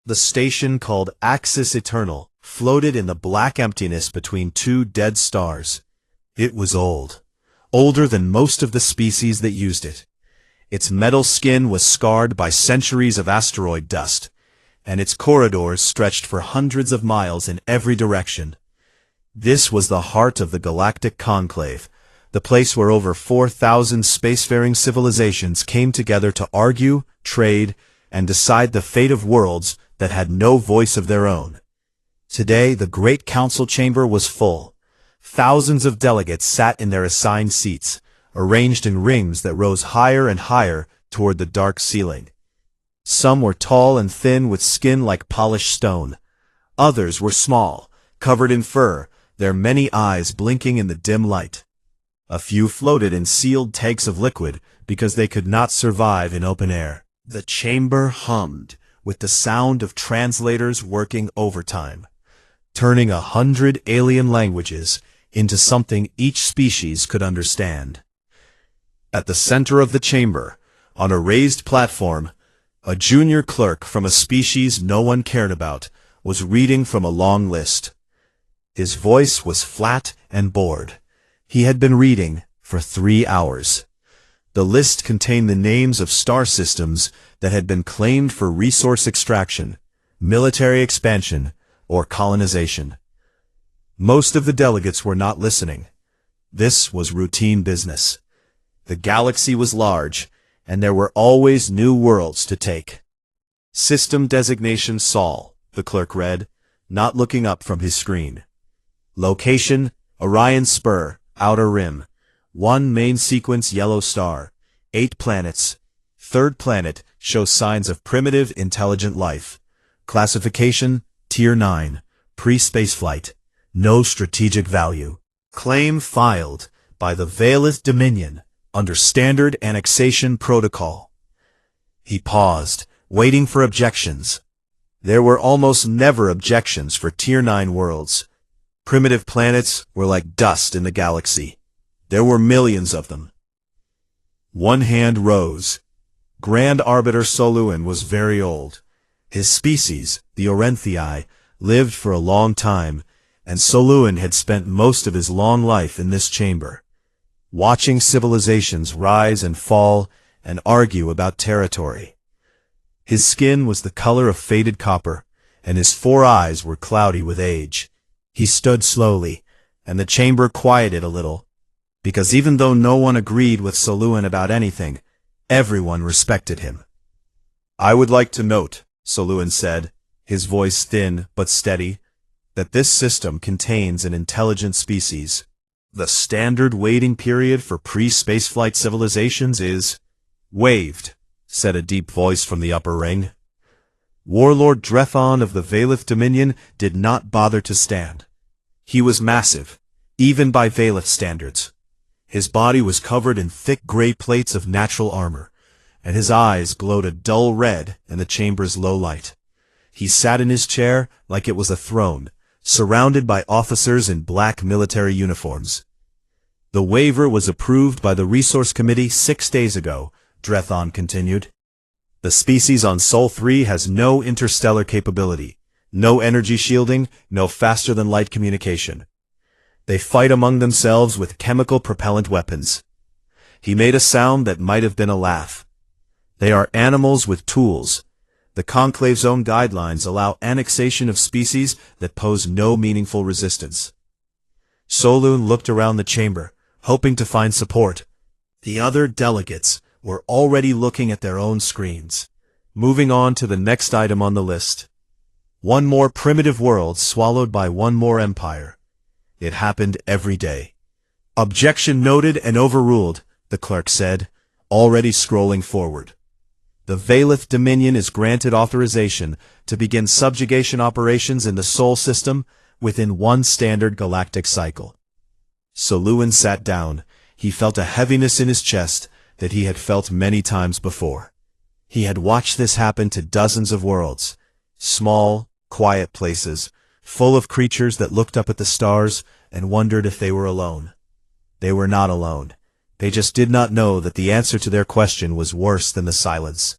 The station called Axis Eternal floated in the black emptiness between two dead stars. It was old, older than most of the species that used it. Its metal skin was scarred by centuries of asteroid dust, and its corridors stretched for hundreds of miles in every direction. This was the heart of the Galactic Conclave, the place where over 4,000 spacefaring civilizations came together to argue, trade, and decide the fate of worlds that had no voice of their own. Today, the Great Council Chamber was full. Thousands of delegates sat in their assigned seats, arranged in rings that rose higher and higher toward the dark ceiling. Some were tall and thin with skin like polished stone. Others were small, covered in fur, their many eyes blinking in the dim light. A few floated in sealed tanks of liquid because they could not survive in open air. The chamber hummed with the sound of translators working overtime, turning 100 alien languages into something each species could understand. At the center of the chamber, on a raised platform, a junior clerk from a species no one cared about was reading from a long list. His voice was flat and bored. He had been reading for 3 hours. The list contained the names of star systems that had been claimed for resource extraction, military expansion, or colonization. Most of the delegates were not listening. This was routine business. The galaxy was large, and there were always new worlds to take. System designation Sol, the clerk read, not looking up from his screen. Location, Orion Spur, Outer Rim. 1 main sequence yellow star. 8 planets. 3rd planet shows signs of primitive intelligent life. Classification, Tier 9. Pre-spaceflight. No strategic value. Claim filed by the Valith Dominion under Standard Annexation Protocol. He paused, waiting for objections. There were almost never objections for Tier 9 worlds. Primitive planets were like dust in the galaxy. There were millions of them. One hand rose. Grand Arbiter Soluin was very old. His species, the Orenthii, lived for a long time, and Soluin had spent most of his long life in this chamber, watching civilizations rise and fall and argue about territory. His skin was the color of faded copper, and his 4 eyes were cloudy with age. He stood slowly, and the chamber quieted a little, because even though no one agreed with Soluin about anything, everyone respected him. I would like to note, Soluin said, his voice thin but steady, that this system contains an intelligent species. The standard waiting period for pre-spaceflight civilizations is waived, said a deep voice from the upper ring. Warlord Drethon of the Valith Dominion did not bother to stand. He was massive, even by Valith standards. His body was covered in thick gray plates of natural armor, and his eyes glowed a dull red in the chamber's low light. He sat in his chair like it was a throne, surrounded by officers in black military uniforms. The waiver was approved by the Resource Committee 6 days ago, Drethon continued. The species on Sol 3 has no interstellar capability, no energy shielding, no faster-than-light communication. They fight among themselves with chemical propellant weapons. He made a sound that might have been a laugh. They are animals with tools. The Conclave's own guidelines allow annexation of species that pose no meaningful resistance. Soluin looked around the chamber, hoping to find support. The other delegates were already looking at their own screens. Moving on to the next item on the list. 1 more primitive world swallowed by 1 more empire. It happened every day. Objection noted and overruled, the clerk said, already scrolling forward. The Valith Dominion is granted authorization to begin subjugation operations in the Sol system within 1 standard galactic cycle. Soluin sat down. He felt a heaviness in his chest that he had felt many times before. He had watched this happen to dozens of worlds, small, quiet places, full of creatures that looked up at the stars and wondered if they were alone. They were not alone. They just did not know that the answer to their question was worse than the silence.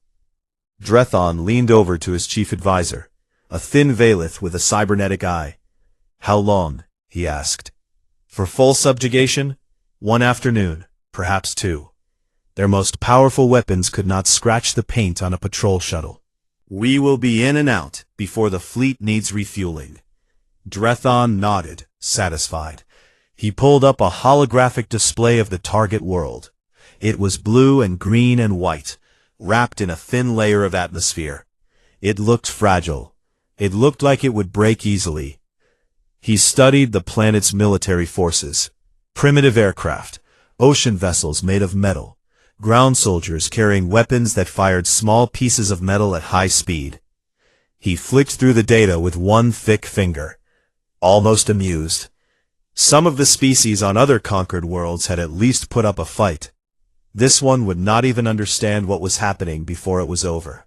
Drethon leaned over to his chief advisor. a thin Valith with a cybernetic eye. "How long?" he asked. "For full subjugation? 1 afternoon, perhaps 2. Their most powerful weapons could not scratch the paint on a patrol shuttle. We will be in and out before the fleet needs refueling." Drethon nodded, satisfied. He pulled up a holographic display of the target world. It was blue and green and white, wrapped in a thin layer of atmosphere. It looked fragile. It looked like it would break easily. He studied the planet's military forces. Primitive aircraft, ocean vessels made of metal, ground soldiers carrying weapons that fired small pieces of metal at high speed. He flicked through the data with one thick finger, almost amused. Some of the species on other conquered worlds had at least put up a fight. This one would not even understand what was happening before it was over.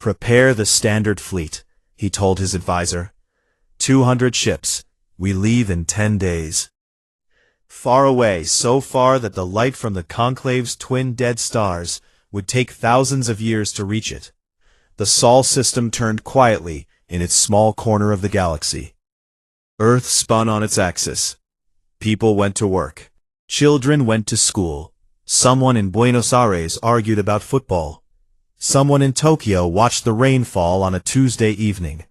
"Prepare the standard fleet," he told his advisor. 200 ships. We leave in 10 days. Far away, so far that the light from the Conclave's twin dead stars would take thousands of years to reach it. The Sol system turned quietly in its small corner of the galaxy. Earth spun on its axis. People went to work. Children went to school. Someone in Buenos Aires argued about football. Someone in Tokyo watched the rain fall on a Tuesday evening.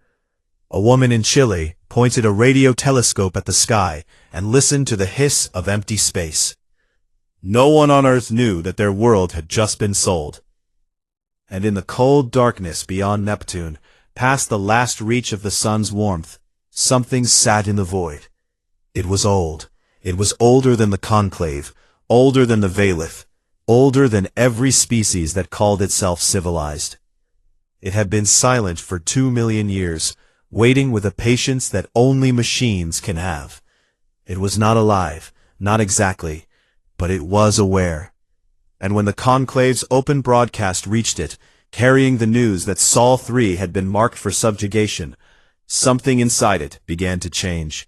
A woman in Chile pointed a radio telescope at the sky and listened to the hiss of empty space. No one on Earth knew that their world had just been sold. And in the cold darkness beyond Neptune, past the last reach of the sun's warmth, something sat in the void. It was old. It was older than the Conclave, older than the Valith, older than every species that called itself civilized. It had been silent for 2 million years, waiting with a patience that only machines can have. It was not alive, not exactly, but it was aware. And when the Conclave's open broadcast reached it, carrying the news that Sol 3 had been marked for subjugation, something inside it began to change.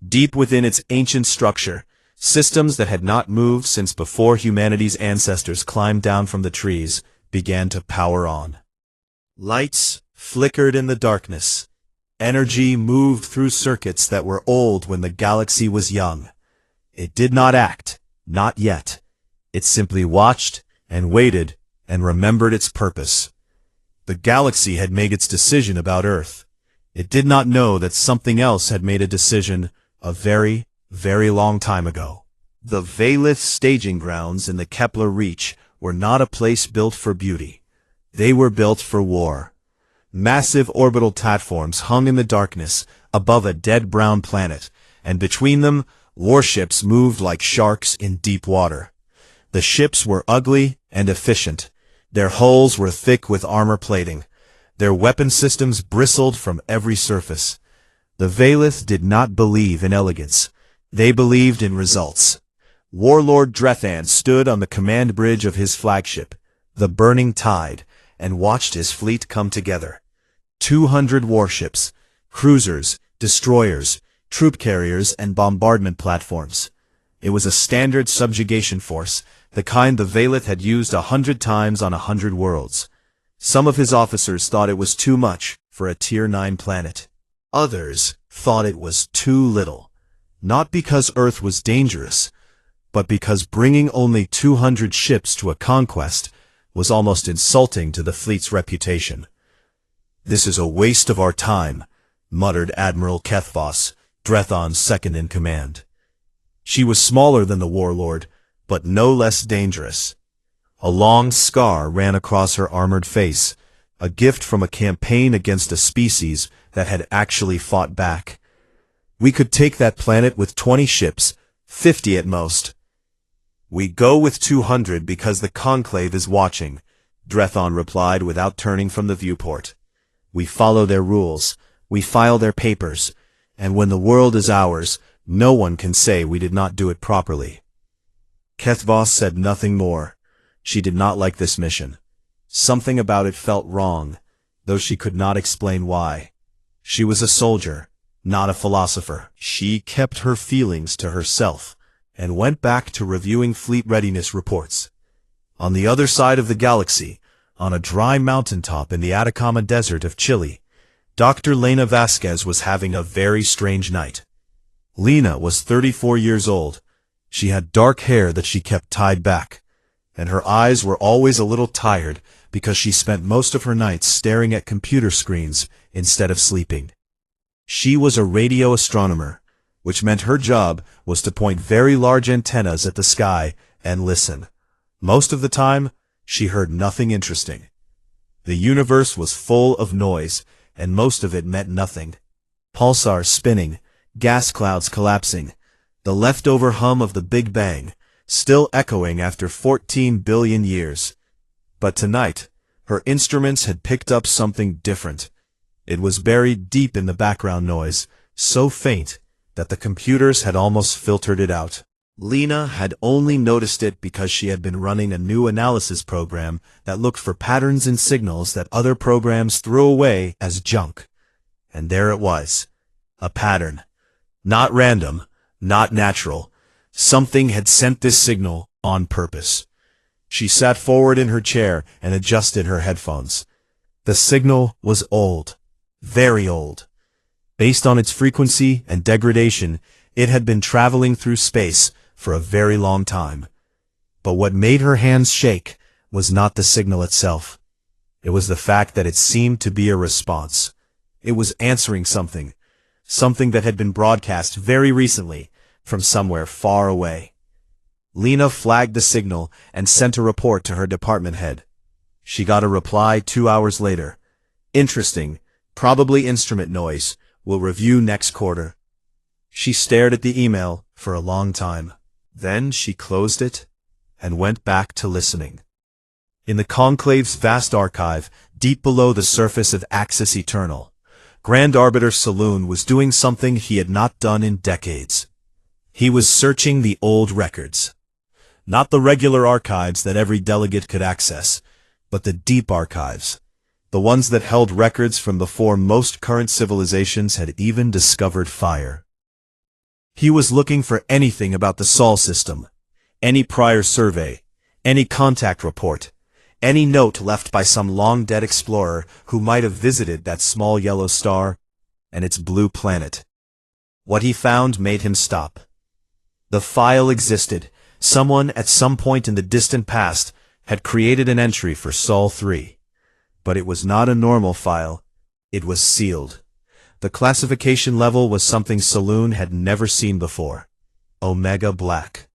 Deep within its ancient structure, systems that had not moved since before humanity's ancestors climbed down from the trees began to power on. Lights flickered in the darkness. Energy moved through circuits that were old when the galaxy was young. It did not act, not yet. It simply watched and waited and remembered its purpose. The galaxy had made its decision about Earth. It did not know that something else had made a decision a very, very long time ago. The Valith staging grounds in the Kepler Reach were not a place built for beauty. They were built for war. Massive orbital platforms hung in the darkness above a dead brown planet, and between them, warships moved like sharks in deep water. The ships were ugly and efficient. Their hulls were thick with armor plating. Their weapon systems bristled from every surface. The Valith did not believe in elegance. They believed in results. Warlord Drethon stood on the command bridge of his flagship, the Burning Tide, and watched his fleet come together. 200 warships, cruisers, destroyers, troop carriers, and bombardment platforms. It was a standard subjugation force, the kind the Valith had used 100 times on 100 worlds. Some of his officers thought it was too much for a Tier 9 planet. Others thought it was too little, not because Earth was dangerous, but because bringing only 200 ships to a conquest was almost insulting to the fleet's reputation. "This is a waste of our time," muttered Admiral Kethvos, Drethon's second-in-command. She was smaller than the warlord, but no less dangerous. A long scar ran across her armored face, a gift from a campaign against a species that had actually fought back. "We could take that planet with 20 ships, 50 at most." "We go with 200 because the Conclave is watching," Drethon replied without turning from the viewport. "We follow their rules, we file their papers, and when the world is ours, no one can say we did not do it properly." Kethvos said nothing more. She did not like this mission. Something about it felt wrong, though she could not explain why. She was a soldier, not a philosopher. She kept her feelings to herself, and went back to reviewing fleet readiness reports. On the other side of the galaxy, on a dry mountaintop in the Atacama Desert of Chile, Dr. Lena Vasquez was having a very strange night. Lena was 34 years old. She had dark hair that she kept tied back, and her eyes were always a little tired because she spent most of her nights staring at computer screens instead of sleeping. She was a radio astronomer, which meant her job was to point very large antennas at the sky and listen. Most of the time, she heard nothing interesting. The universe was full of noise, and most of it meant nothing. Pulsars spinning, gas clouds collapsing, the leftover hum of the Big Bang, still echoing after 14 billion years. But tonight, her instruments had picked up something different. It was buried deep in the background noise, so faint that the computers had almost filtered it out. Lena had only noticed it because she had been running a new analysis program that looked for patterns in signals that other programs threw away as junk. And there it was. A pattern. Not random, not natural. Something had sent this signal on purpose. She sat forward in her chair and adjusted her headphones. The signal was old. Very old. Based on its frequency and degradation, it had been traveling through space for a very long time. But what made her hands shake was not the signal itself. It was the fact that it seemed to be a response. It was answering something. Something that had been broadcast very recently from somewhere far away. Lena flagged the signal and sent a report to her department head. She got a reply 2 hours later. Interesting. Probably instrument noise. We'll review next quarter. She stared at the email for a long time. Then she closed it and went back to listening. In the Conclave's vast archive, deep below the surface of Axis Eternal, Grand Arbiter Saloon was doing something he had not done in decades. He was searching the old records. Not the regular archives that every delegate could access, but the deep archives. The ones that held records from before most current civilizations had even discovered fire. He was looking for anything about the Sol system, any prior survey, any contact report, any note left by some long-dead explorer who might have visited that small yellow star and its blue planet. What he found made him stop. The file existed. Someone at some point in the distant past had created an entry for Sol 3. But it was not a normal file. It was sealed. The classification level was something Saloon had never seen before. Omega Black.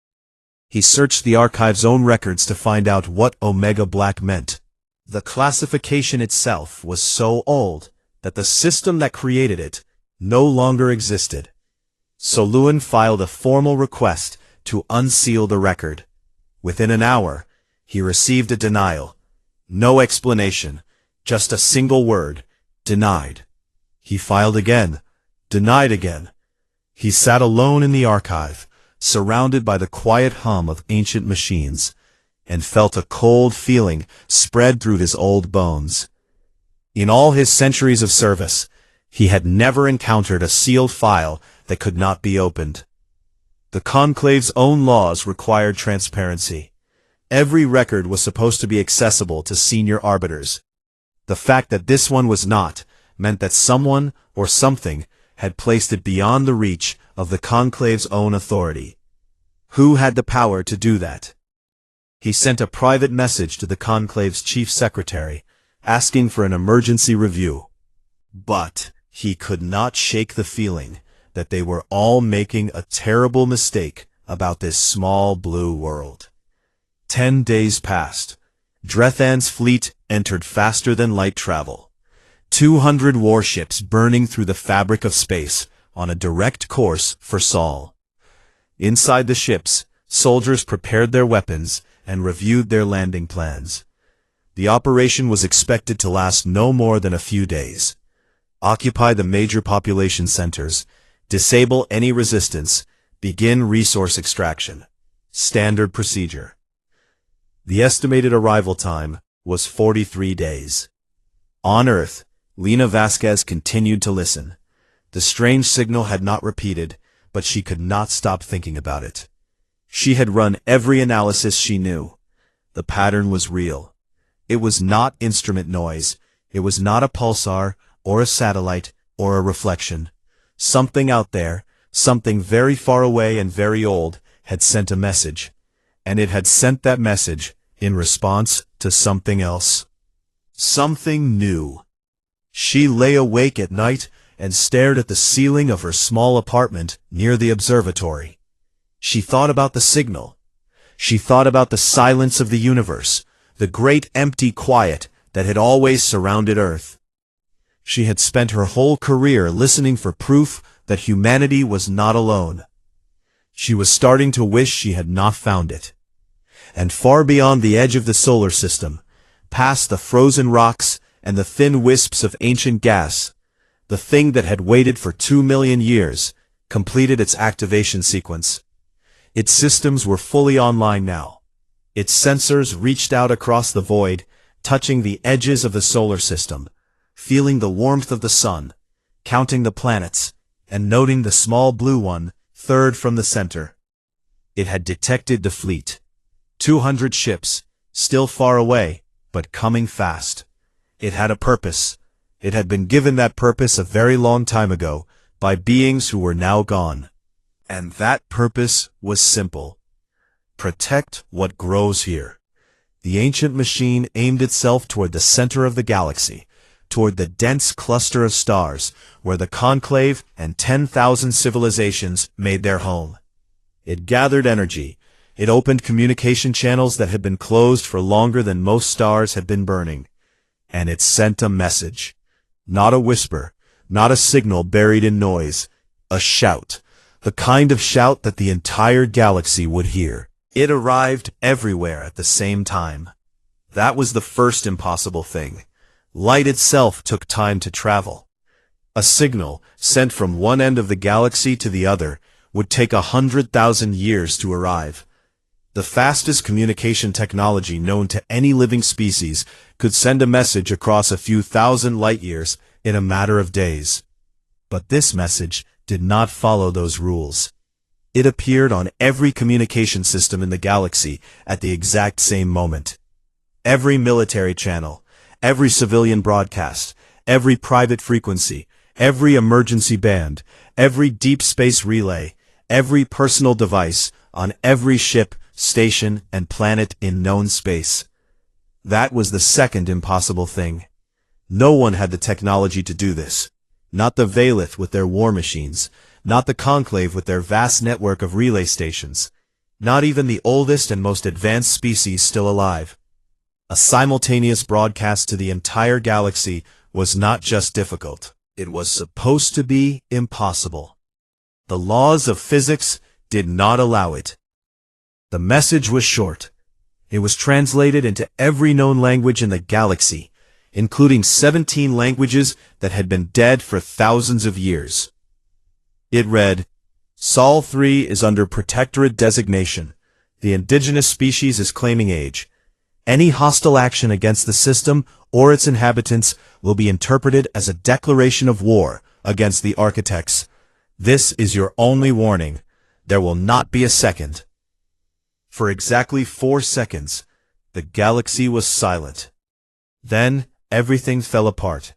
He searched the archive's own records to find out what Omega Black meant. The classification itself was so old that the system that created it no longer existed. Saloon filed a formal request to unseal the record. Within an hour, he received a denial. No explanation, just a single word, denied. He filed again, denied again. He sat alone in the archive, surrounded by the quiet hum of ancient machines, and felt a cold feeling spread through his old bones. In all his centuries of service, he had never encountered a sealed file that could not be opened. The Conclave's own laws required transparency. Every record was supposed to be accessible to senior arbiters. The fact that this one was not meant that someone or something had placed it beyond the reach of the Conclave's own authority. Who had the power to do that? He sent a private message to the Conclave's chief secretary, asking for an emergency review. But he could not shake the feeling that they were all making a terrible mistake about this small blue world. 10 days passed. Drethan's fleet entered faster than light travel. 200 warships burning through the fabric of space on a direct course for Sol. Inside the ships, soldiers prepared their weapons and reviewed their landing plans. The operation was expected to last no more than a few days. Occupy the major population centers, disable any resistance, begin resource extraction. Standard procedure. The estimated arrival time was 43 days. On Earth, Lena Vasquez continued to listen. The strange signal had not repeated, but she could not stop thinking about it. She had run every analysis she knew. The pattern was real. It was not instrument noise. It was not a pulsar, or a satellite, or a reflection. Something out there, something very far away and very old, had sent a message. And it had sent that message in response to something else. Something new. She lay awake at night and stared at the ceiling of her small apartment near the observatory. She thought about the signal. She thought about the silence of the universe, the great empty quiet that had always surrounded Earth. She had spent her whole career listening for proof that humanity was not alone. She was starting to wish she had not found it. And far beyond the edge of the solar system, past the frozen rocks and the thin wisps of ancient gas, the thing that had waited for 2 million years completed its activation sequence. Its systems were fully online now. Its sensors reached out across the void, touching the edges of the solar system, feeling the warmth of the sun, counting the planets, and noting the small blue one, third from the center. It had detected the fleet. 200 ships, still far away, but coming fast. It had a purpose. It had been given that purpose a very long time ago, by beings who were now gone. And that purpose was simple. Protect what grows here. The ancient machine aimed itself toward the center of the galaxy, toward the dense cluster of stars, where the Conclave and 10,000 civilizations made their home. It gathered energy. It opened communication channels that had been closed for longer than most stars had been burning. And it sent a message. Not a whisper, not a signal buried in noise. A shout. The kind of shout that the entire galaxy would hear. It arrived everywhere at the same time. That was the first impossible thing. Light itself took time to travel. A signal, sent from one end of the galaxy to the other, would take 100,000 years to arrive. The fastest communication technology known to any living species could send a message across a few thousand light-years in a matter of days. But this message did not follow those rules. It appeared on every communication system in the galaxy at the exact same moment. Every military channel, every civilian broadcast, every private frequency, every emergency band, every deep space relay, every personal device, on every ship, station, and planet in known space. That was the second impossible thing. No one had the technology to do this. Not the Valith with their war machines, not the Conclave with their vast network of relay stations, not even the oldest and most advanced species still alive. A simultaneous broadcast to the entire galaxy was not just difficult. It was supposed to be impossible. The laws of physics did not allow it. The message was short. It was translated into every known language in the galaxy, including 17 languages that had been dead for thousands of years. It read, Sol 3 is under protectorate designation. The indigenous species is claiming age. Any hostile action against the system or its inhabitants will be interpreted as a declaration of war against the architects. This is your only warning. There will not be a second. For exactly 4 seconds, the galaxy was silent. Then, everything fell apart.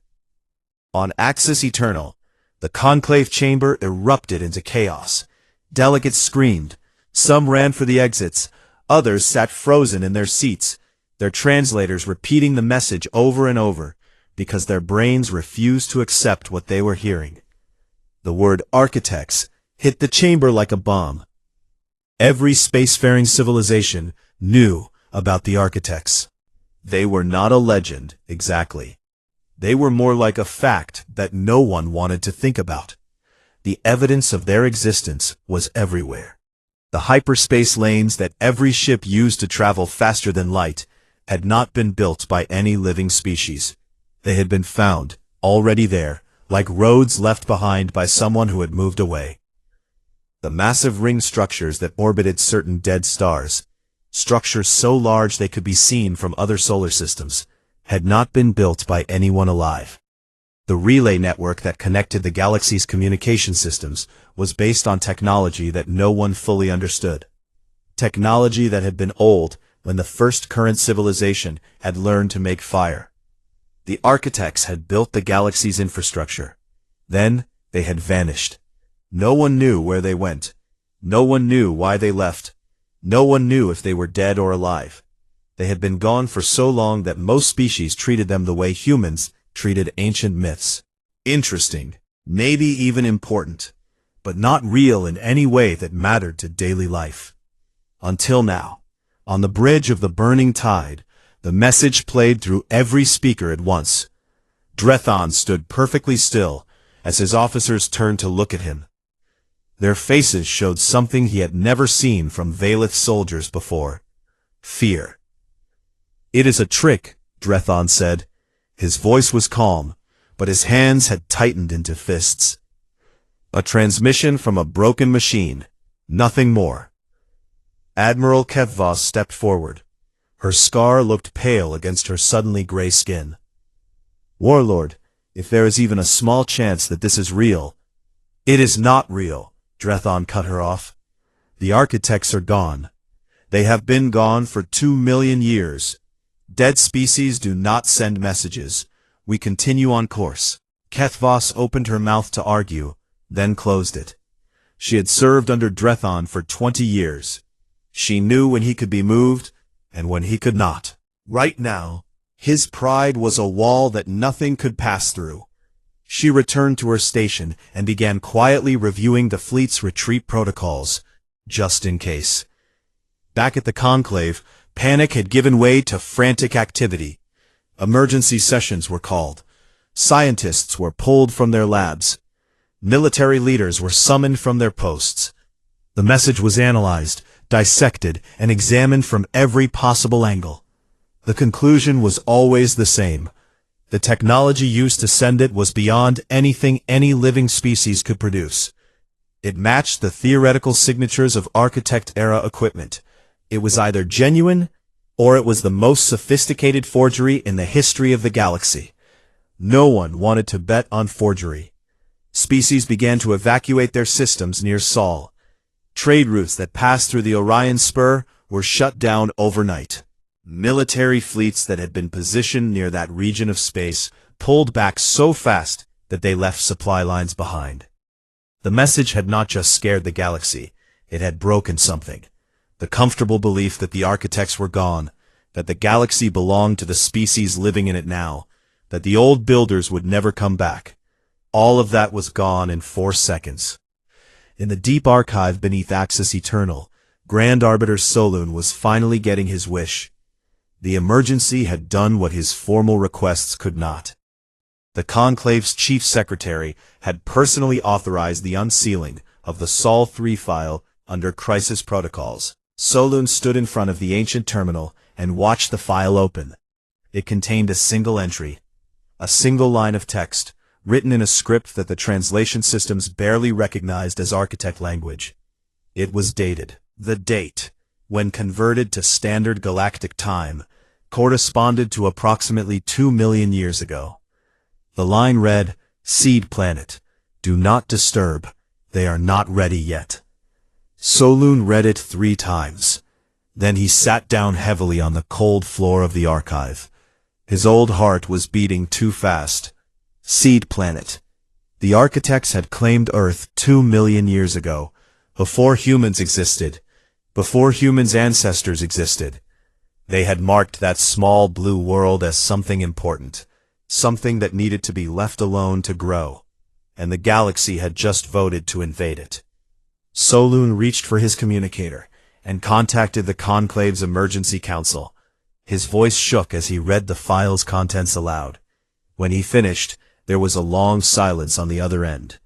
On Axis Eternal, the conclave chamber erupted into chaos. Delegates screamed. Some ran for the exits. Others sat frozen in their seats, their translators repeating the message over and over, because their brains refused to accept what they were hearing. The word architects hit the chamber like a bomb. Every spacefaring civilization knew about the architects. They were not a legend, exactly. They were more like a fact that no one wanted to think about. The evidence of their existence was everywhere. The hyperspace lanes that every ship used to travel faster than light had not been built by any living species. They had been found, already there, like roads left behind by someone who had moved away. The massive ring structures that orbited certain dead stars, structures so large they could be seen from other solar systems, had not been built by anyone alive. The relay network that connected the galaxy's communication systems was based on technology that no one fully understood. Technology that had been old when the first current civilization had learned to make fire. The architects had built the galaxy's infrastructure. Then, they had vanished. No one knew where they went. No one knew why they left. No one knew if they were dead or alive. They had been gone for so long that most species treated them the way humans treated ancient myths. Interesting, maybe even important, but not real in any way that mattered to daily life. Until now, on the bridge of the burning tide, the message played through every speaker at once. Drethon stood perfectly still as his officers turned to look at him. Their faces showed something he had never seen from Valith soldiers before: fear. "It is a trick," Drethon said. His voice was calm, but his hands had tightened into fists. "A transmission from a broken machine, nothing more." Admiral Kevvos stepped forward. Her scar looked pale against her suddenly gray skin. "Warlord, if there is even a small chance that this is real—" "It is not real," Drethon cut her off. "The architects are gone. They have been gone for 2 million years. Dead species do not send messages. We continue on course." Kethvos opened her mouth to argue, then closed it. She had served under Drethon for 20 years. She knew when he could be moved and when he could not. Right now, his pride was a wall that nothing could pass through. She returned to her station and began quietly reviewing the fleet's retreat protocols, just in case. Back at the Conclave, panic had given way to frantic activity. Emergency sessions were called. Scientists were pulled from their labs. Military leaders were summoned from their posts. The message was analyzed, dissected, and examined from every possible angle. The conclusion was always the same. The technology used to send it was beyond anything any living species could produce. It matched the theoretical signatures of architect-era equipment. It was either genuine, or it was the most sophisticated forgery in the history of the galaxy. No one wanted to bet on forgery. Species began to evacuate their systems near Sol. Trade routes that passed through the Orion Spur were shut down overnight. Military fleets that had been positioned near that region of space pulled back so fast that they left supply lines behind. The message had not just scared the galaxy, it had broken something. The comfortable belief that the architects were gone, that the galaxy belonged to the species living in it now, that the old builders would never come back. All of that was gone in 4 seconds. In the deep archive beneath Axis Eternal, Grand Arbiter Soloon was finally getting his wish. The emergency had done what his formal requests could not. The Conclave's chief secretary had personally authorized the unsealing of the Sol 3 file under crisis protocols. Soloon stood in front of the ancient terminal and watched the file open. It contained a single entry, a single line of text, written in a script that the translation systems barely recognized as architect language. It was dated. The date, when converted to standard galactic time, corresponded to approximately 2 million years ago. The line read, "Seed planet. Do not disturb. They are not ready yet." Soloon read it 3 times. Then he sat down heavily on the cold floor of the archive. His old heart was beating too fast. Seed planet. The architects had claimed Earth 2 million years ago, before humans existed, before humans' ancestors existed. They had marked that small blue world as something important, something that needed to be left alone to grow, and the galaxy had just voted to invade it. Soloon reached for his communicator and contacted the Conclave's Emergency Council. His voice shook as he read the file's contents aloud. When he finished, there was a long silence on the other end.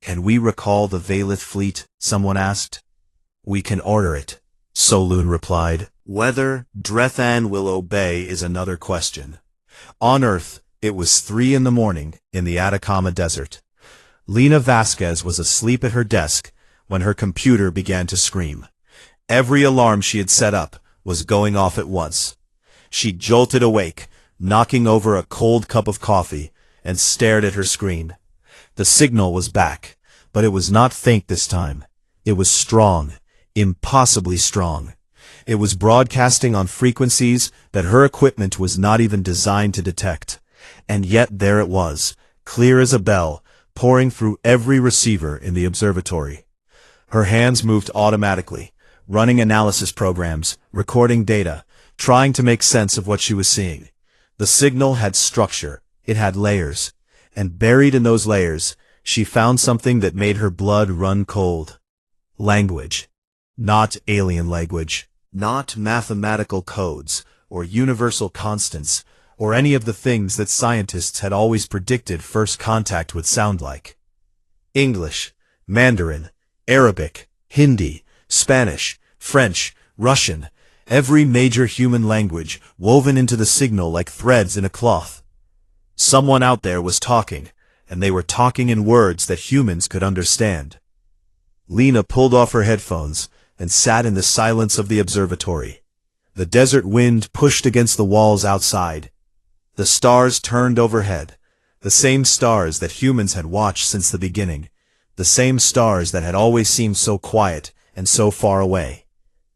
"Can we recall the Valith fleet?" someone asked. "We can order it," Soloon replied. "Whether Drethon will obey is another question." On Earth, it was 3 in the morning in the Atacama Desert. Lena Vasquez was asleep at her desk when her computer began to scream. Every alarm she had set up was going off at once. She jolted awake, knocking over a cold cup of coffee, and stared at her screen. The signal was back, but it was not faint this time. It was strong, impossibly strong. It was broadcasting on frequencies that her equipment was not even designed to detect. And yet there it was, clear as a bell, pouring through every receiver in the observatory. Her hands moved automatically, running analysis programs, recording data, trying to make sense of what she was seeing. The signal had structure, it had layers, and buried in those layers, she found something that made her blood run cold. Language. Not alien language, not mathematical codes, or universal constants, or any of the things that scientists had always predicted first contact would sound like. English, Mandarin, Arabic, Hindi, Spanish, French, Russian, every major human language woven into the signal like threads in a cloth. Someone out there was talking, and they were talking in words that humans could understand. Lena pulled off her headphones and sat in the silence of the observatory. The desert wind pushed against the walls outside. The stars turned overhead, the same stars that humans had watched since the beginning, the same stars that had always seemed so quiet and so far away.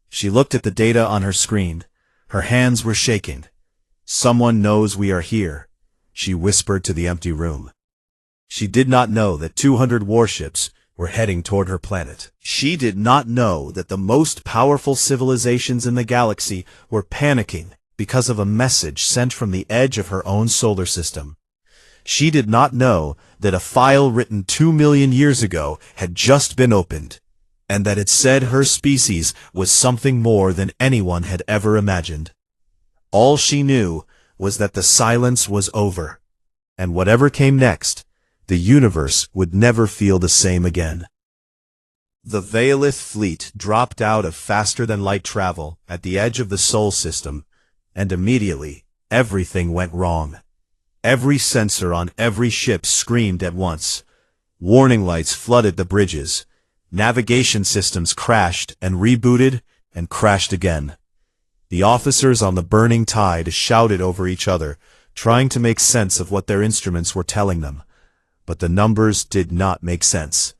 She looked at the data on her screen. Her hands were shaking. "Someone knows we are here," she whispered to the empty room. She did not know that 200 warships were heading toward her planet. She did not know that the most powerful civilizations in the galaxy were panicking because of a message sent from the edge of her own solar system. She did not know that a file written 2 million years ago had just been opened, and that it said her species was something more than anyone had ever imagined. All she knew was that the silence was over, and whatever came next, the universe would never feel the same again. The Veilith fleet dropped out of faster-than-light travel at the edge of the Sol system, and immediately, everything went wrong. Every sensor on every ship screamed at once. Warning lights flooded the bridges. Navigation systems crashed and rebooted and crashed again. The officers on the Burning Tide shouted over each other, trying to make sense of what their instruments were telling them. But the numbers did not make sense.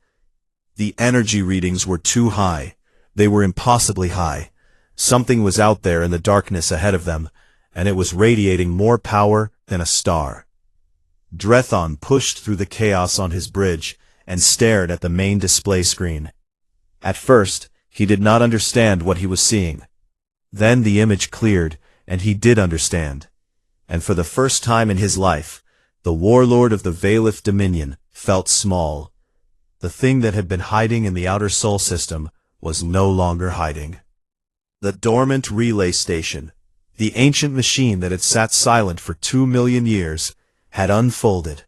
The energy readings were too high. They were impossibly high. Something was out there in the darkness ahead of them, and it was radiating more power than a star. Drethon pushed through the chaos on his bridge and stared at the main display screen. At first, he did not understand what he was seeing. Then the image cleared, and he did understand. And for the first time in his life, the warlord of the Veilith Dominion felt small. The thing that had been hiding in the outer Sol system was no longer hiding. The dormant relay station, the ancient machine that had sat silent for 2 million years, had unfolded.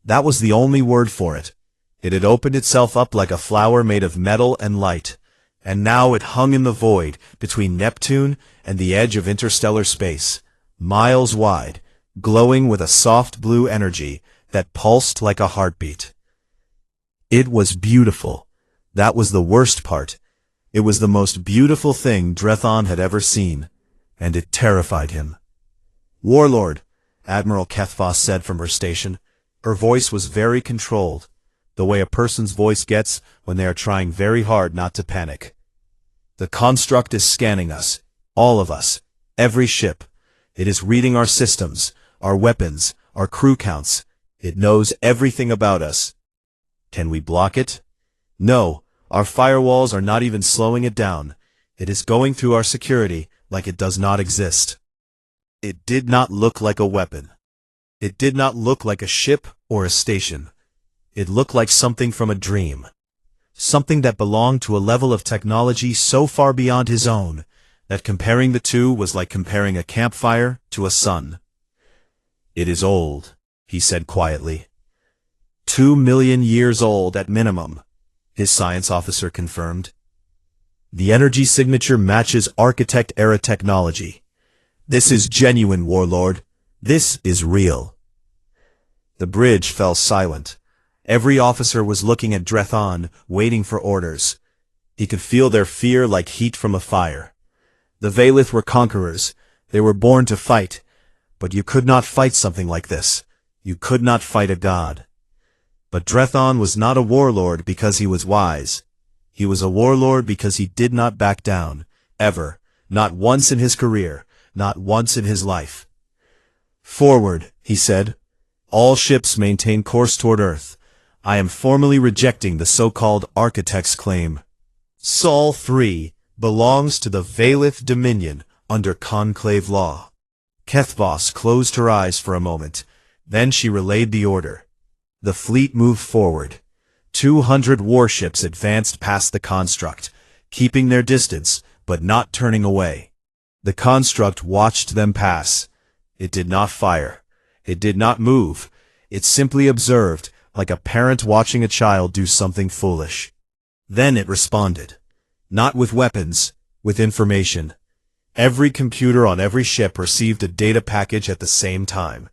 That was the only word for it. It had opened itself up like a flower made of metal and light, and now it hung in the void between Neptune and the edge of interstellar space, miles wide, glowing with a soft blue energy that pulsed like a heartbeat. It was beautiful. That was the worst part. It was the most beautiful thing Drethon had ever seen, and it terrified him. "Warlord," Admiral Kethvos said from her station. Her voice was very controlled, the way a person's voice gets when they are trying very hard not to panic. "The construct is scanning us, all of us, every ship. It is reading our systems, our weapons, our crew counts. It knows everything about us. Can we block it? No, our firewalls are not even slowing it down. It is going through our security like it does not exist." It did not look like a weapon. It did not look like a ship or a station. It looked like something from a dream. Something that belonged to a level of technology so far beyond his own, that comparing the two was like comparing a campfire to a sun. "It is old," he said quietly. 2 million years old at minimum, his science officer confirmed. "The energy signature matches Architect-era technology. This is genuine, Warlord. This is real." The bridge fell silent. Every officer was looking at Drethon, waiting for orders. He could feel their fear like heat from a fire. The Veilith were conquerors. They were born to fight. But you could not fight something like this. You could not fight a god. But Drethon was not a warlord because he was wise. He was a warlord because he did not back down, ever, not once in his career, not once in his life. "Forward," he said. All ships maintain course toward Earth. I am formally rejecting the so-called Architect's claim. Sol 3 belongs to the Valith Dominion under Conclave law. Kethvos closed her eyes for a moment. Then she relayed the order. The fleet moved forward. 200 warships advanced past the construct, keeping their distance, but not turning away. The construct watched them pass. It did not fire. It did not move. It simply observed, like a parent watching a child do something foolish. Then it responded. Not with weapons, with information. Every computer on every ship received a data package at the same time.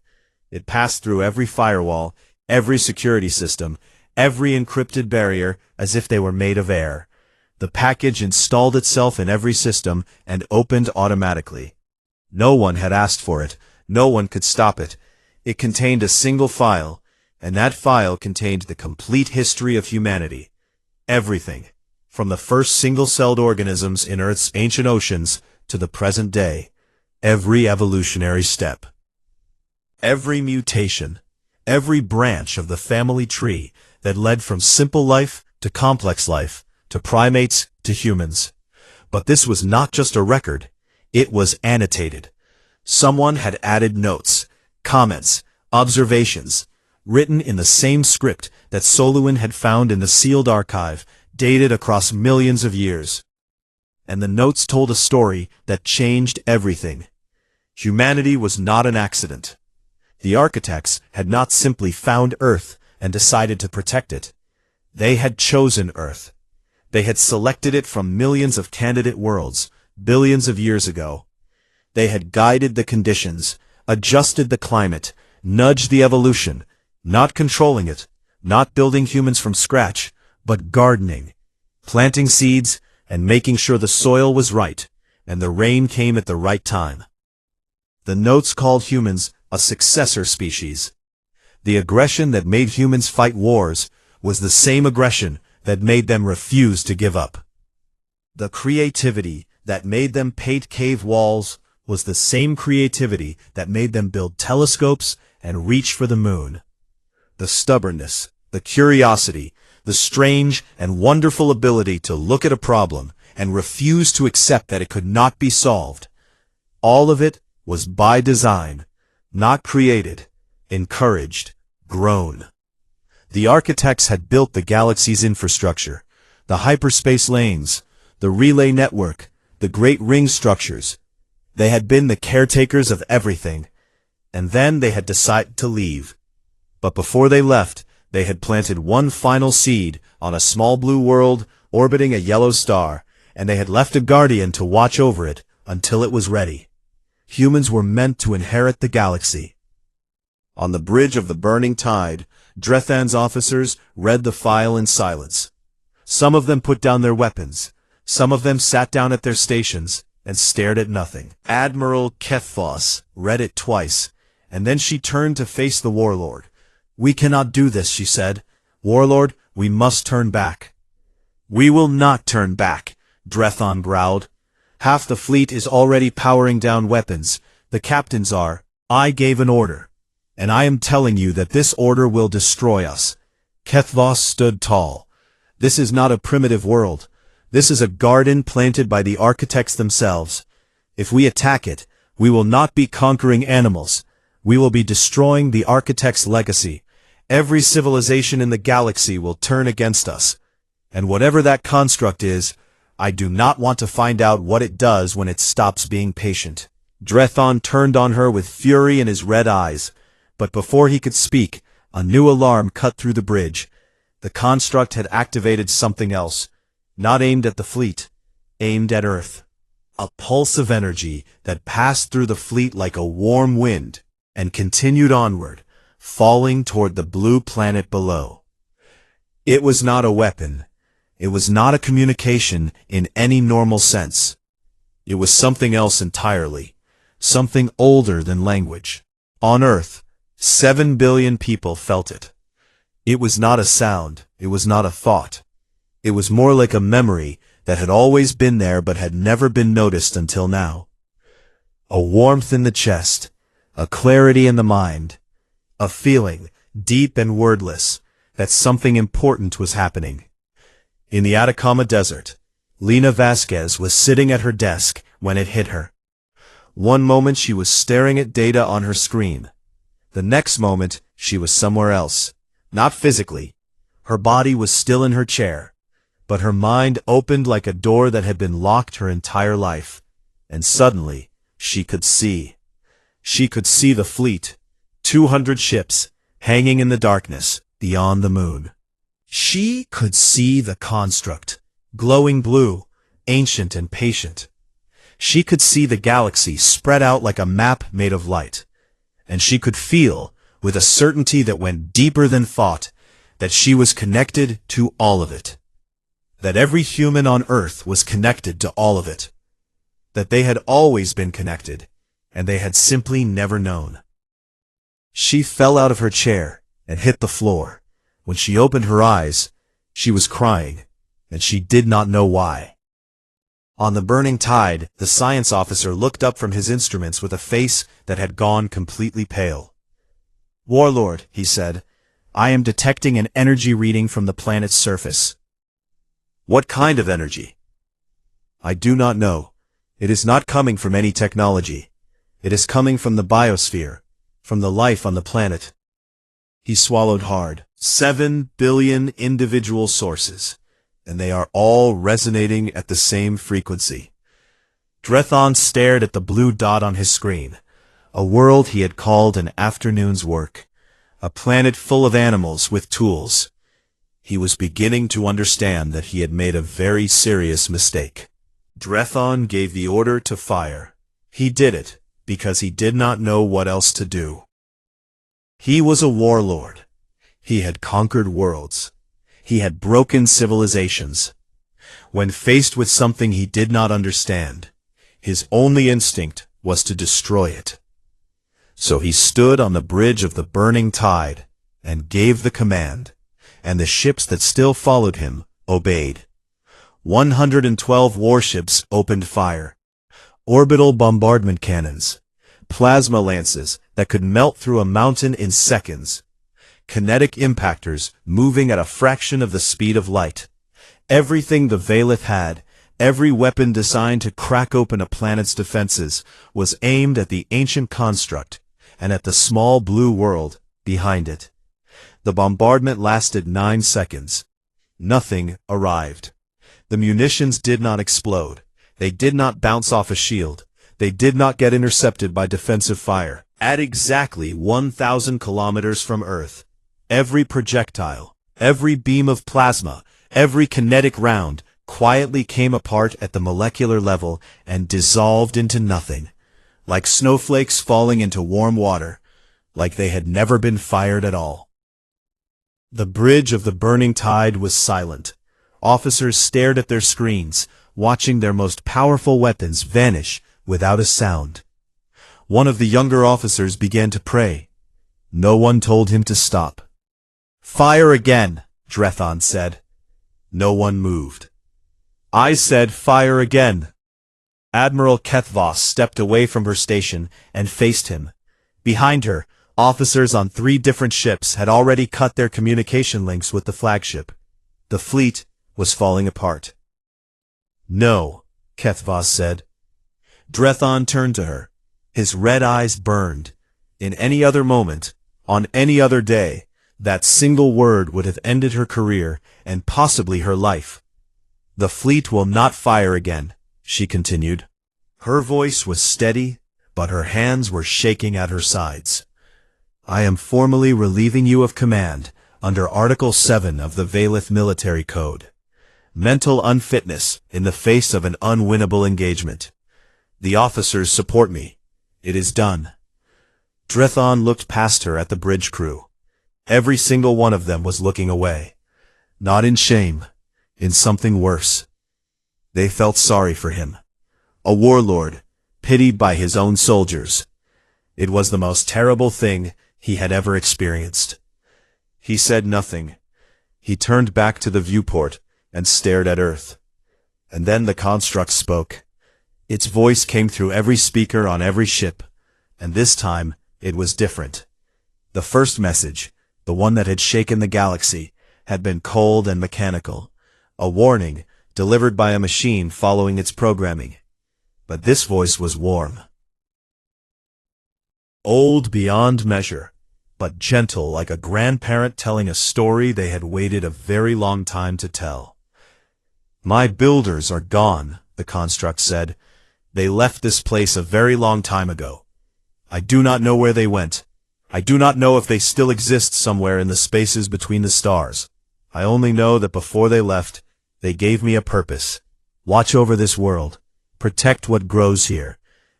It passed through every firewall, every security system, every encrypted barrier, as if they were made of air. The package installed itself in every system and opened automatically. No one had asked for it. No one could stop it. It contained a single file, and that file contained the complete history of humanity. Everything, from the first single-celled organisms in Earth's ancient oceans to the present day. Every evolutionary step. Every mutation. Every branch of the family tree that led from simple life to complex life, to primates to humans. But this was not just a record. It was annotated. Someone had added notes, comments, observations, written in the same script that Soluin had found in the sealed archive, dated across millions of years. And the notes told a story that changed everything. Humanity was not an accident. The architects had not simply found Earth and decided to protect it. They had chosen Earth. They had selected it from millions of candidate worlds, billions of years ago. They had guided the conditions, adjusted the climate, nudged the evolution, not controlling it, not building humans from scratch, but gardening, planting seeds, and making sure the soil was right, and the rain came at the right time. The notes called humans a successor species. The aggression that made humans fight wars was the same aggression that made them refuse to give up. The creativity that made them paint cave walls was the same creativity that made them build telescopes and reach for the moon. The stubbornness, the curiosity, the strange and wonderful ability to look at a problem and refuse to accept that it could not be solved. All of it was by design, not created, encouraged, grown. The architects had built the galaxy's infrastructure, the hyperspace lanes, the relay network, the great ring structures. They had been the caretakers of everything, and then they had decided to leave. But before they left, they had planted one final seed on a small blue world orbiting a yellow star, and they had left a guardian to watch over it until it was ready. Humans were meant to inherit the galaxy. On the bridge of the burning tide, Drethan's officers read the file in silence. Some of them put down their weapons. Some of them sat down at their stations and stared at nothing. Admiral Kethvos read it twice, and then she turned to face the warlord. "We cannot do this," she said. "Warlord, we must turn back." "We will not turn back," Drethan growled. "Half the fleet is already powering down weapons. The captains are. I gave an order. And I am telling you that this order will destroy us." Kethvos stood tall. "This is not a primitive world. This is a garden planted by the architects themselves. If we attack it, we will not be conquering animals. We will be destroying the architects' legacy. Every civilization in the galaxy will turn against us. And whatever that construct is, I do not want to find out what it does when it stops being patient." Drethan turned on her with fury in his red eyes. But before he could speak, a new alarm cut through the bridge. The construct had activated something else, not aimed at the fleet, aimed at Earth. A pulse of energy that passed through the fleet like a warm wind and continued onward, falling toward the blue planet below. It was not a weapon. It was not a communication in any normal sense. It was something else entirely, something older than language. On Earth, 7 billion people felt it. It was not a sound, it was not a thought. It was more like a memory that had always been there but had never been noticed until now. A warmth in the chest, a clarity in the mind, a feeling, deep and wordless, that something important was happening. In the Atacama Desert, Lena Vasquez was sitting at her desk when it hit her. One moment she was staring at data on her screen. The next moment she was somewhere else. Not physically. Her body was still in her chair, but her mind opened like a door that had been locked her entire life. And suddenly, she could see. She could see the fleet, 200 ships, hanging in the darkness, beyond the moon. She could see the construct, glowing blue, ancient and patient. She could see the galaxy spread out like a map made of light. And she could feel, with a certainty that went deeper than thought, that she was connected to all of it. That every human on Earth was connected to all of it. That they had always been connected, and they had simply never known. She fell out of her chair and hit the floor. When she opened her eyes, she was crying, and she did not know why. On the burning tide, the science officer looked up from his instruments with a face that had gone completely pale. "Warlord," he said, "I am detecting an energy reading from the planet's surface." "What kind of energy?" "I do not know. It is not coming from any technology. It is coming from the biosphere, from the life on the planet." He swallowed hard. 7 billion individual sources, and they are all resonating at the same frequency. Drethon stared at the blue dot on his screen, a world he had called an afternoon's work, a planet full of animals with tools. He was beginning to understand that he had made a very serious mistake. Drethon gave the order to fire. He did it because he did not know what else to do. He was a warlord. He had conquered worlds. He had broken civilizations. When faced with something he did not understand, his only instinct was to destroy it. So he stood on the bridge of the burning tide and gave the command, and the ships that still followed him obeyed. 112 warships opened fire. Orbital bombardment cannons, plasma lances that could melt through a mountain in seconds, kinetic impactors moving at a fraction of the speed of light. Everything the Valith had, every weapon designed to crack open a planet's defenses, was aimed at the ancient construct and at the small blue world behind it. The bombardment lasted 9 seconds. Nothing arrived. The munitions did not explode. They did not bounce off a shield. They did not get intercepted by defensive fire. At exactly 1,000 kilometers from Earth, every projectile, every beam of plasma, every kinetic round quietly came apart at the molecular level and dissolved into nothing, like snowflakes falling into warm water, like they had never been fired at all. The bridge of the burning tide was silent. Officers stared at their screens, watching their most powerful weapons vanish without a sound. One of the younger officers began to pray. No one told him to stop. "Fire again," Drethon said. No one moved. "I said fire again." Admiral Kethvos stepped away from her station and faced him. Behind her, officers on 3 different ships had already cut their communication links with the flagship. The fleet was falling apart. "No," Kethvos said. Drethon turned to her. His red eyes burned. In any other moment, on any other day, that single word would have ended her career and possibly her life. "The fleet will not fire again," she continued. Her voice was steady, but her hands were shaking at her sides. "I am formally relieving you of command under Article 7 of the Valith Military Code. Mental unfitness in the face of an unwinnable engagement. The officers support me. It is done." Drethon looked past her at the bridge crew. Every single one of them was looking away. Not in shame, in something worse. They felt sorry for him. A warlord, pitied by his own soldiers. It was the most terrible thing he had ever experienced. He said nothing. He turned back to the viewport and stared at Earth. And then the construct spoke. Its voice came through every speaker on every ship, and this time it was different. The first message, the one that had shaken the galaxy, had been cold and mechanical, a warning delivered by a machine following its programming. But this voice was warm. Old beyond measure, but gentle like a grandparent telling a story they had waited a very long time to tell. "My builders are gone," the construct said. "They left this place a very long time ago. I do not know where they went. I do not know if they still exist somewhere in the spaces between the stars. I only know that before they left, they gave me a purpose. Watch over this world, protect what grows here,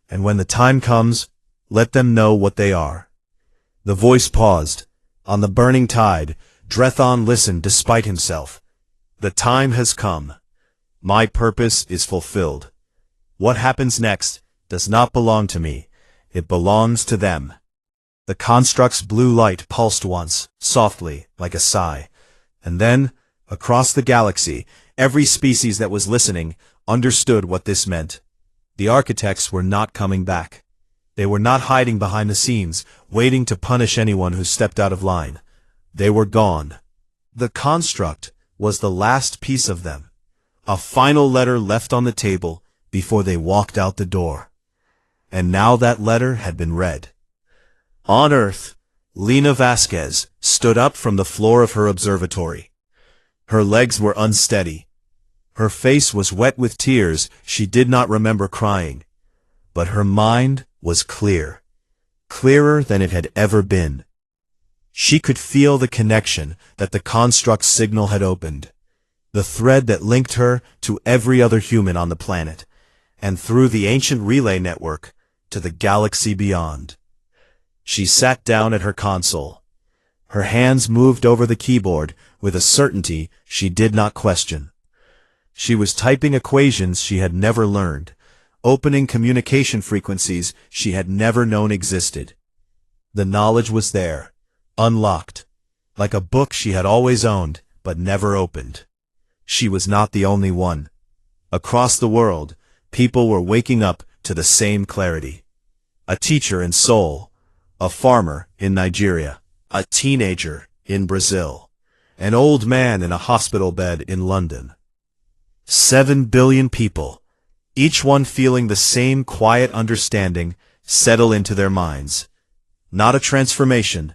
and when the time comes, let them know what they are." The voice paused. On the burning tide, Drethon listened despite himself. "The time has come. My purpose is fulfilled. What happens next does not belong to me. It belongs to them." The construct's blue light pulsed once, softly, like a sigh. And then, across the galaxy, every species that was listening understood what this meant. The architects were not coming back. They were not hiding behind the scenes, waiting to punish anyone who stepped out of line. They were gone. The construct was the last piece of them. A final letter left on the table before they walked out the door. And now that letter had been read. On Earth, Lena Vasquez stood up from the floor of her observatory. Her legs were unsteady. Her face was wet with tears she did not remember crying. But her mind was clear. Clearer than it had ever been. She could feel the connection that the construct's signal had opened. The thread that linked her to every other human on the planet, and through the ancient relay network to the galaxy beyond. She sat down at her console. Her hands moved over the keyboard with a certainty she did not question. She was typing equations she had never learned, opening communication frequencies she had never known existed. The knowledge was there, unlocked, like a book she had always owned but never opened. She was not the only one. Across the world, people were waking up to the same clarity. A teacher in Seoul, a farmer in Nigeria, a teenager in Brazil, an old man in a hospital bed in London. 7 billion people, each one feeling the same quiet understanding settle into their minds. Not a transformation,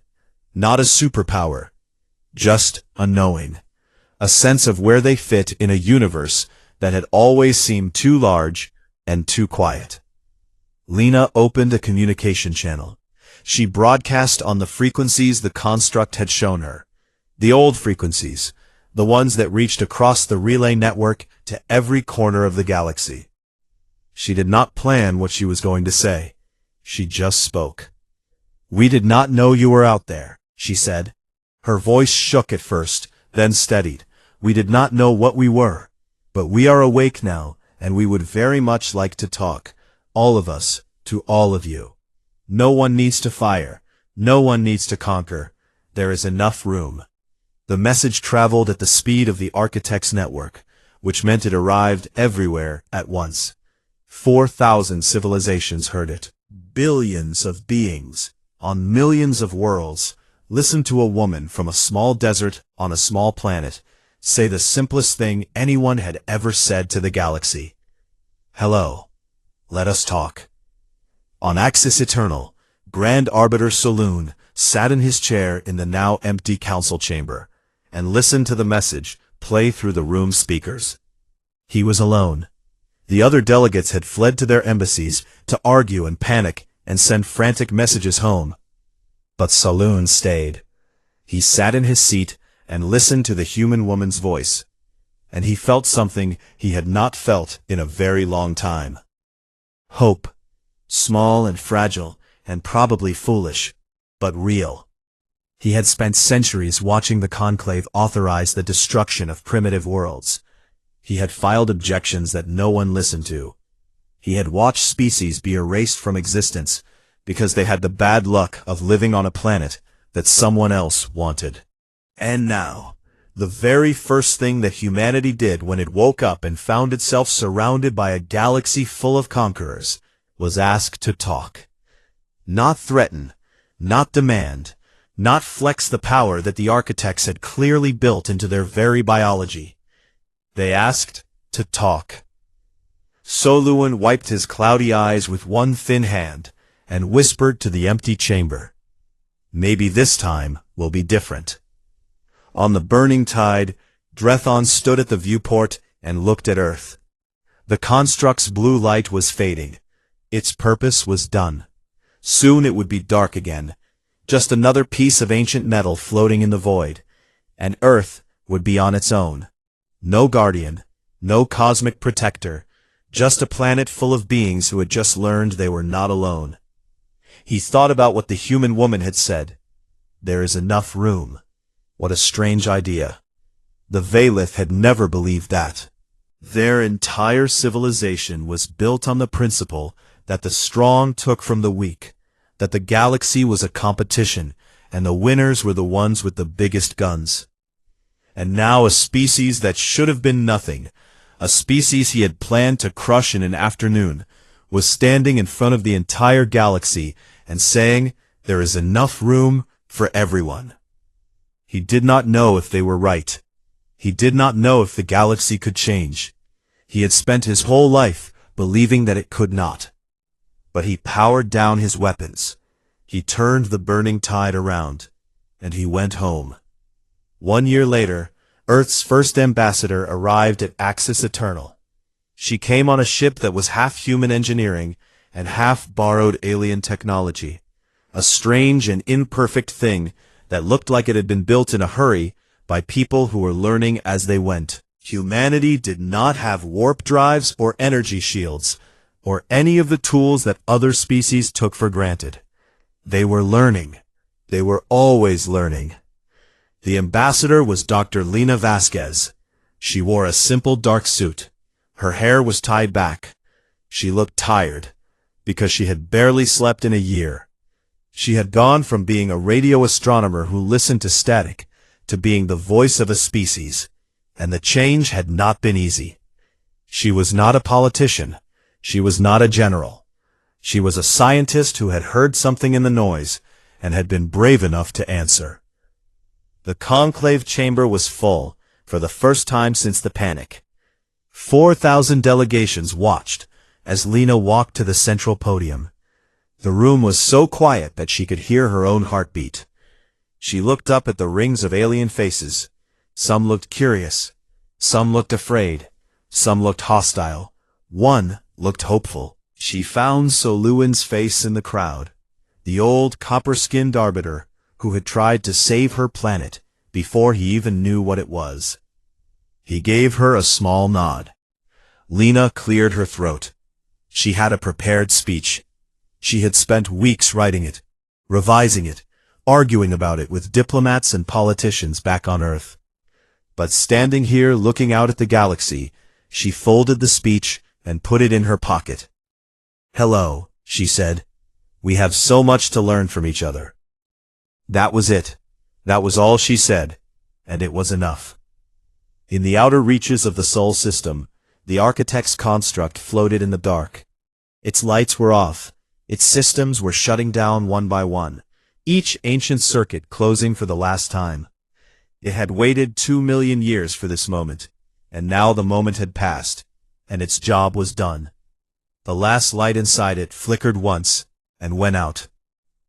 not a superpower, just a knowing. A sense of where they fit in a universe that had always seemed too large and too quiet. Lena opened a communication channel. She broadcast on the frequencies the construct had shown her. The old frequencies, the ones that reached across the relay network to every corner of the galaxy. She did not plan what she was going to say. She just spoke. "We did not know you were out there," she said. Her voice shook at first, then steadied. "We did not know what we were, but we are awake now, and we would very much like to talk, all of us, to all of you. No one needs to fire. No one needs to conquer. There is enough room." The message traveled at the speed of the architect's network, which meant it arrived everywhere at once. 4,000 civilizations heard it. Billions of beings, on millions of worlds, listened to a woman from a small desert on a small planet say the simplest thing anyone had ever said to the galaxy. "Hello. Let us talk." On Axis Eternal, Grand Arbiter Saloon sat in his chair in the now empty council chamber, and listened to the message play through the room speakers. He was alone. The other delegates had fled to their embassies to argue and panic and send frantic messages home. But Saloon stayed. He sat in his seat and listened to the human woman's voice, and he felt something he had not felt in a very long time. Hope. Small and fragile, and probably foolish, but real. He had spent centuries watching the Conclave authorize the destruction of primitive worlds. He had filed objections that no one listened to. He had watched species be erased from existence because they had the bad luck of living on a planet that someone else wanted. And now, the very first thing that humanity did when it woke up and found itself surrounded by a galaxy full of conquerors was ask to talk. Not threaten, not demand, not flex the power that the architects had clearly built into their very biology. They asked to talk. Soluin wiped his cloudy eyes with one thin hand and whispered to the empty chamber. Maybe this time will be different. On the burning tide, Drethon stood at the viewport and looked at Earth. The construct's blue light was fading. Its purpose was done. Soon it would be dark again, just another piece of ancient metal floating in the void, and Earth would be on its own. No guardian, no cosmic protector, just a planet full of beings who had just learned they were not alone. He thought about what the human woman had said. There is enough room. What a strange idea. The Valith had never believed that. Their entire civilization was built on the principle that the strong took from the weak, that the galaxy was a competition, and the winners were the ones with the biggest guns. And now a species that should have been nothing, a species he had planned to crush in an afternoon, was standing in front of the entire galaxy and saying, "There is enough room for everyone." He did not know if they were right. He did not know if the galaxy could change. He had spent his whole life believing that it could not. But he powered down his weapons. He turned the burning tide around, and he went home. 1 year later, Earth's first ambassador arrived at Axis Eternal. She came on a ship that was half human engineering and half borrowed alien technology, a strange and imperfect thing that looked like it had been built in a hurry by people who were learning as they went. Humanity did not have warp drives or energy shields, or any of the tools that other species took for granted. They were learning. They were always learning. The ambassador was Dr. Lena Vasquez. She wore a simple dark suit. Her hair was tied back. She looked tired, because she had barely slept in a year. She had gone from being a radio astronomer who listened to static to being the voice of a species, and the change had not been easy. She was not a politician. She was not a general. She was a scientist who had heard something in the noise and had been brave enough to answer. The conclave chamber was full, for the first time since the panic. 4,000 delegations watched as Lena walked to the central podium. The room was so quiet that she could hear her own heartbeat. She looked up at the rings of alien faces. Some looked curious. Some looked afraid. Some looked hostile. One looked hopeful. She found Soluin's face in the crowd, the old copper-skinned arbiter who had tried to save her planet before he even knew what it was. He gave her a small nod. Lena cleared her throat. She had a prepared speech. She had spent weeks writing it, revising it, arguing about it with diplomats and politicians back on Earth. But standing here looking out at the galaxy, she folded the speech and put it in her pocket. "Hello," she said. "We have so much to learn from each other." That was it. That was all she said, and it was enough. In the outer reaches of the Sol system, the architect's construct floated in the dark. Its lights were off. Its systems were shutting down one by one, each ancient circuit closing for the last time. It had waited 2 million years for this moment, and now the moment had passed, and its job was done. The last light inside it flickered once and went out.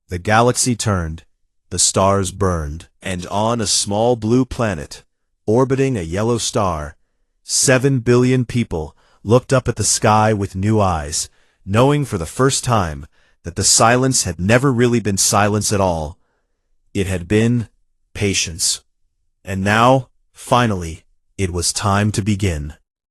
The galaxy turned, the stars burned, and on a small blue planet, orbiting a yellow star, 7 billion people looked up at the sky with new eyes, knowing for the first time that the silence had never really been silence at all. It had been patience. And now, finally, it was time to begin.